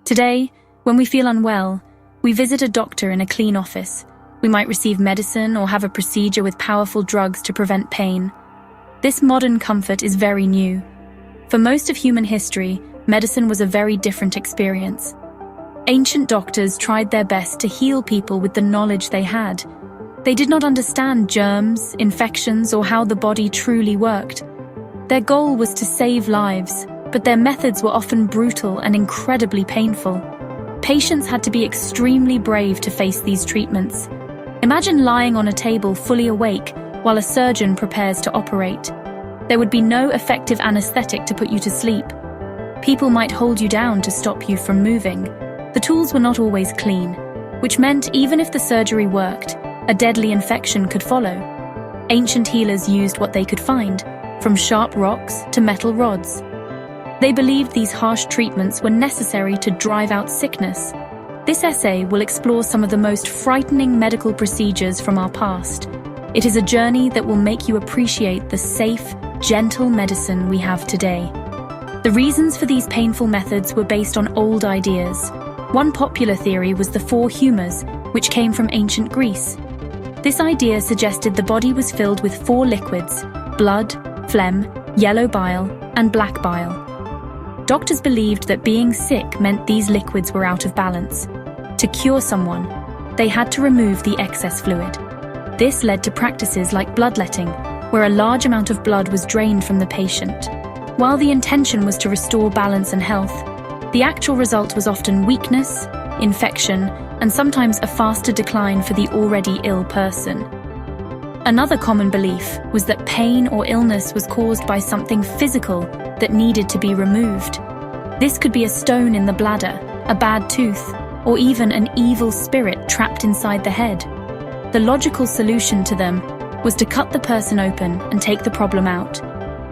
Today, when we feel unwell, we visit a doctor in a clean office. We might receive medicine or have a procedure with powerful drugs to prevent pain. This modern comfort is very new. For most of human history, medicine was a very different experience. Ancient doctors tried their best to heal people with the knowledge they had. They did not understand germs, infections, or how the body truly worked. Their goal was to save lives, but their methods were often brutal and incredibly painful. Patients had to be extremely brave to face these treatments. Imagine lying on a table fully awake while a surgeon prepares to operate. There would be no effective anesthetic to put you to sleep. People might hold you down to stop you from moving. The tools were not always clean, which meant even if the surgery worked, a deadly infection could follow. Ancient healers used what they could find, from sharp rocks to metal rods. They believed these harsh treatments were necessary to drive out sickness. This essay will explore some of the most frightening medical procedures from our past. It is a journey that will make you appreciate the safe, gentle medicine we have today. The reasons for these painful methods were based on old ideas. One popular theory was the four humours, which came from ancient Greece. This idea suggested the body was filled with four liquids: blood, phlegm, yellow bile, and black bile. Doctors believed that being sick meant these liquids were out of balance. To cure someone, they had to remove the excess fluid. This led to practices like bloodletting, where a large amount of blood was drained from the patient. While the intention was to restore balance and health, the actual result was often weakness, infection, and sometimes a faster decline for the already ill person. Another common belief was that pain or illness was caused by something physical that needed to be removed. This could be a stone in the bladder, a bad tooth, or even an evil spirit trapped inside the head. The logical solution to them was to cut the person open and take the problem out.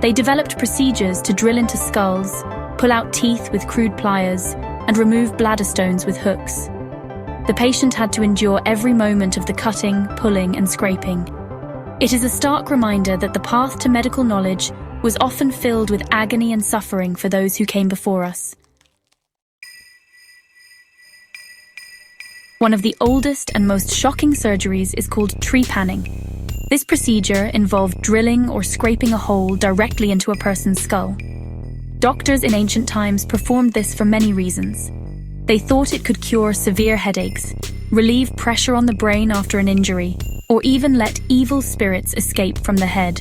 They developed procedures to drill into skulls, pull out teeth with crude pliers, and remove bladder stones with hooks. The patient had to endure every moment of the cutting, pulling, and scraping. It is a stark reminder that the path to medical knowledge was often filled with agony and suffering for those who came before us. One of the oldest and most shocking surgeries is called trepanning. This procedure involved drilling or scraping a hole directly into a person's skull. Doctors in ancient times performed this for many reasons. They thought it could cure severe headaches, relieve pressure on the brain after an injury, or even let evil spirits escape from the head.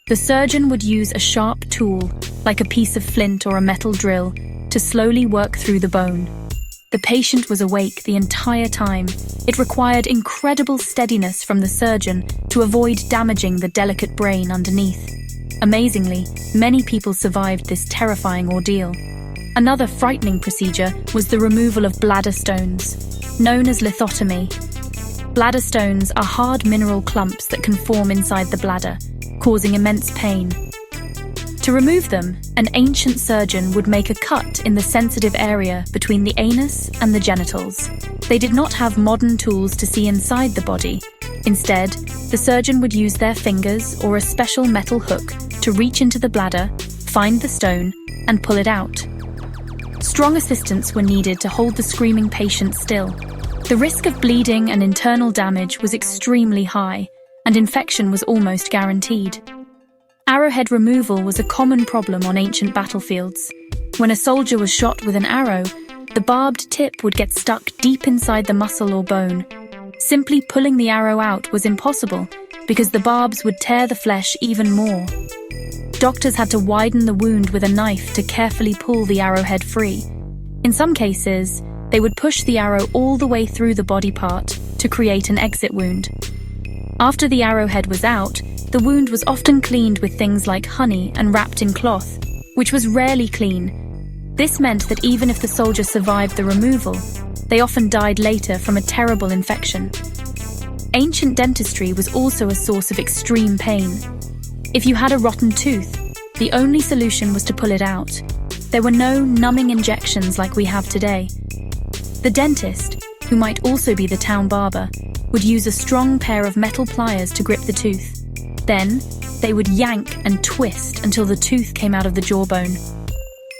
The surgeon would use a sharp tool, like a piece of flint or a metal drill, to slowly work through the bone. The patient was awake the entire time. It required incredible steadiness from the surgeon to avoid damaging the delicate brain underneath. Amazingly, many people survived this terrifying ordeal. Another frightening procedure was the removal of bladder stones, known as lithotomy. Bladder stones are hard mineral clumps that can form inside the bladder, causing immense pain. To remove them, an ancient surgeon would make a cut in the sensitive area between the anus and the genitals. They did not have modern tools to see inside the body. Instead, the surgeon would use their fingers or a special metal hook to reach into the bladder, find the stone, and pull it out. Strong assistants were needed to hold the screaming patient still. The risk of bleeding and internal damage was extremely high, and infection was almost guaranteed. Arrowhead removal was a common problem on ancient battlefields. When a soldier was shot with an arrow, the barbed tip would get stuck deep inside the muscle or bone. Simply pulling the arrow out was impossible because the barbs would tear the flesh even more. Doctors had to widen the wound with a knife to carefully pull the arrowhead free. In some cases, they would push the arrow all the way through the body part to create an exit wound. After the arrowhead was out, the wound was often cleaned with things like honey and wrapped in cloth, which was rarely clean. This meant that even if the soldier survived the removal, they often died later from a terrible infection. Ancient dentistry was also a source of extreme pain. If you had a rotten tooth, the only solution was to pull it out. There were no numbing injections like we have today. The dentist, who might also be the town barber, would use a strong pair of metal pliers to grip the tooth. Then, they would yank and twist until the tooth came out of the jawbone.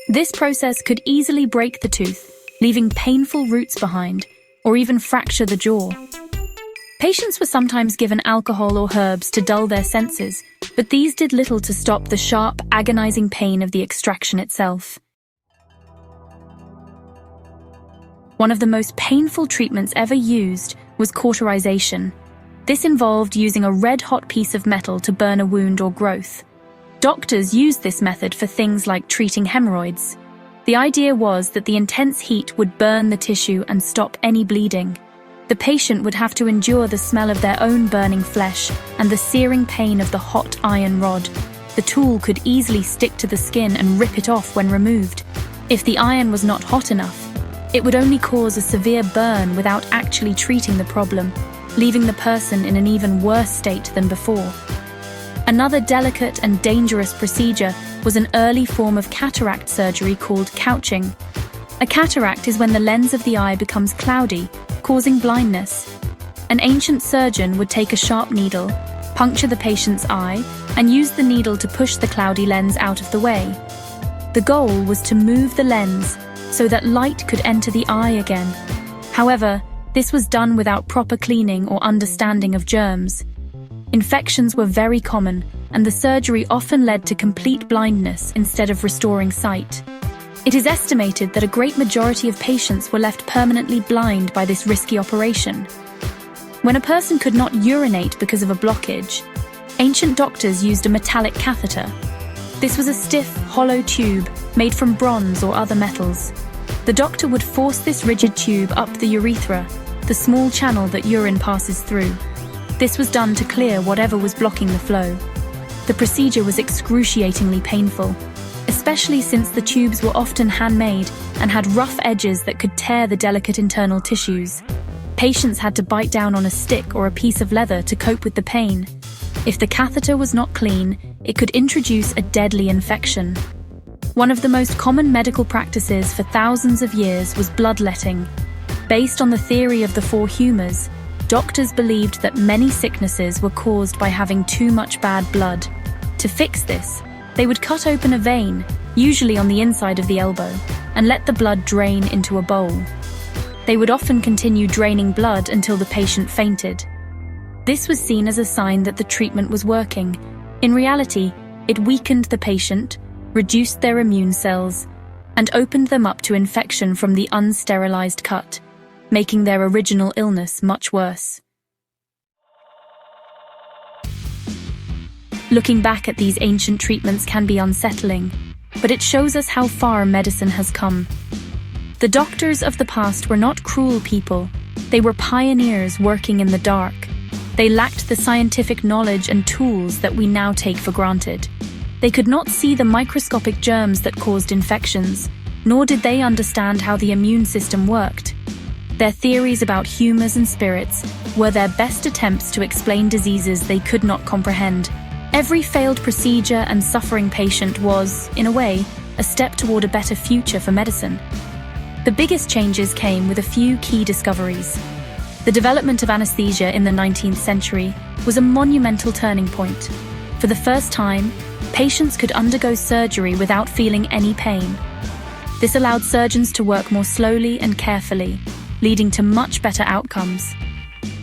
This process could easily break the tooth, leaving painful roots behind, or even fracture the jaw. Patients were sometimes given alcohol or herbs to dull their senses, but these did little to stop the sharp, agonizing pain of the extraction itself. One of the most painful treatments ever used was cauterization. This involved using a red-hot piece of metal to burn a wound or growth. Doctors used this method for things like treating hemorrhoids. The idea was that the intense heat would burn the tissue and stop any bleeding. The patient would have to endure the smell of their own burning flesh and the searing pain of the hot iron rod. The tool could easily stick to the skin and rip it off when removed. If the iron was not hot enough, it would only cause a severe burn without actually treating the problem, leaving the person in an even worse state than before. Another delicate and dangerous procedure was an early form of cataract surgery called couching. A cataract is when the lens of the eye becomes cloudy, causing blindness. An ancient surgeon would take a sharp needle, puncture the patient's eye, and use the needle to push the cloudy lens out of the way. The goal was to move the lens so that light could enter the eye again. However, this was done without proper cleaning or understanding of germs. Infections were very common, and the surgery often led to complete blindness instead of restoring sight. It is estimated that a great majority of patients were left permanently blind by this risky operation. When a person could not urinate because of a blockage, ancient doctors used a metallic catheter. This was a stiff, hollow tube made from bronze or other metals. The doctor would force this rigid tube up the urethra, the small channel that urine passes through. This was done to clear whatever was blocking the flow. The procedure was excruciatingly painful, especially since the tubes were often handmade and had rough edges that could tear the delicate internal tissues. Patients had to bite down on a stick or a piece of leather to cope with the pain. If the catheter was not clean, it could introduce a deadly infection. One of the most common medical practices for thousands of years was bloodletting. Based on the theory of the four humours, doctors believed that many sicknesses were caused by having too much bad blood. To fix this, they would cut open a vein, usually on the inside of the elbow, and let the blood drain into a bowl. They would often continue draining blood until the patient fainted. This was seen as a sign that the treatment was working. In reality, it weakened the patient, reduced their immune cells, and opened them up to infection from the unsterilized cut, making their original illness much worse. Looking back at these ancient treatments can be unsettling, but it shows us how far medicine has come. The doctors of the past were not cruel people. They were pioneers working in the dark. They lacked the scientific knowledge and tools that we now take for granted. They could not see the microscopic germs that caused infections, nor did they understand how the immune system worked. Their theories about humours and spirits were their best attempts to explain diseases they could not comprehend. Every failed procedure and suffering patient was, in a way, a step toward a better future for medicine. The biggest changes came with a few key discoveries. The development of anesthesia in the 19th century was a monumental turning point. For the first time, patients could undergo surgery without feeling any pain. This allowed surgeons to work more slowly and carefully, leading to much better outcomes.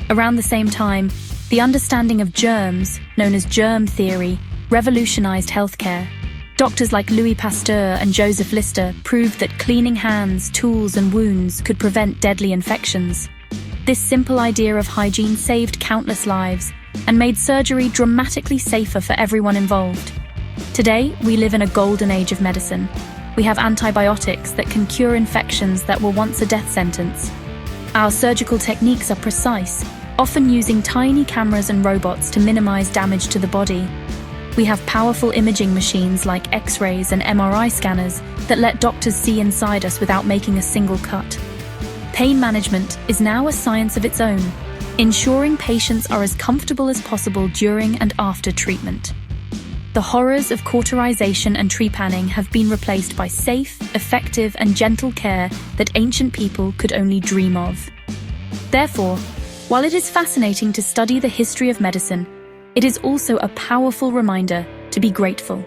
Around the same time, the understanding of germs, known as germ theory, revolutionized healthcare. Doctors like Louis Pasteur and Joseph Lister proved that cleaning hands, tools, and wounds could prevent deadly infections. This simple idea of hygiene saved countless lives and made surgery dramatically safer for everyone involved. Today, we live in a golden age of medicine. We have antibiotics that can cure infections that were once a death sentence. Our surgical techniques are precise, often using tiny cameras and robots to minimize damage to the body. We have powerful imaging machines like X-rays and MRI scanners that let doctors see inside us without making a single cut. Pain management is now a science of its own, ensuring patients are as comfortable as possible during and after treatment. The horrors of cauterization and trepanning have been replaced by safe, effective, and gentle care that ancient people could only dream of. Therefore, while it is fascinating to study the history of medicine, it is also a powerful reminder to be grateful.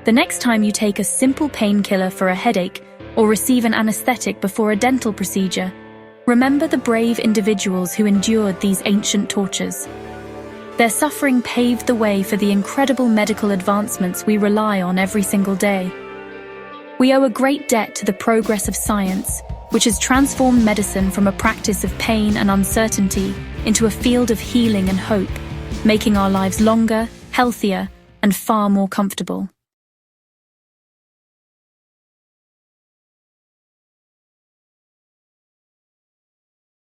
The next time you take a simple painkiller for a headache, or receive an anesthetic before a dental procedure. Remember the brave individuals who endured these ancient tortures. Their suffering paved the way for the incredible medical advancements we rely on every single day. We owe a great debt to the progress of science, which has transformed medicine from a practice of pain and uncertainty into a field of healing and hope, making our lives longer, healthier, and far more comfortable.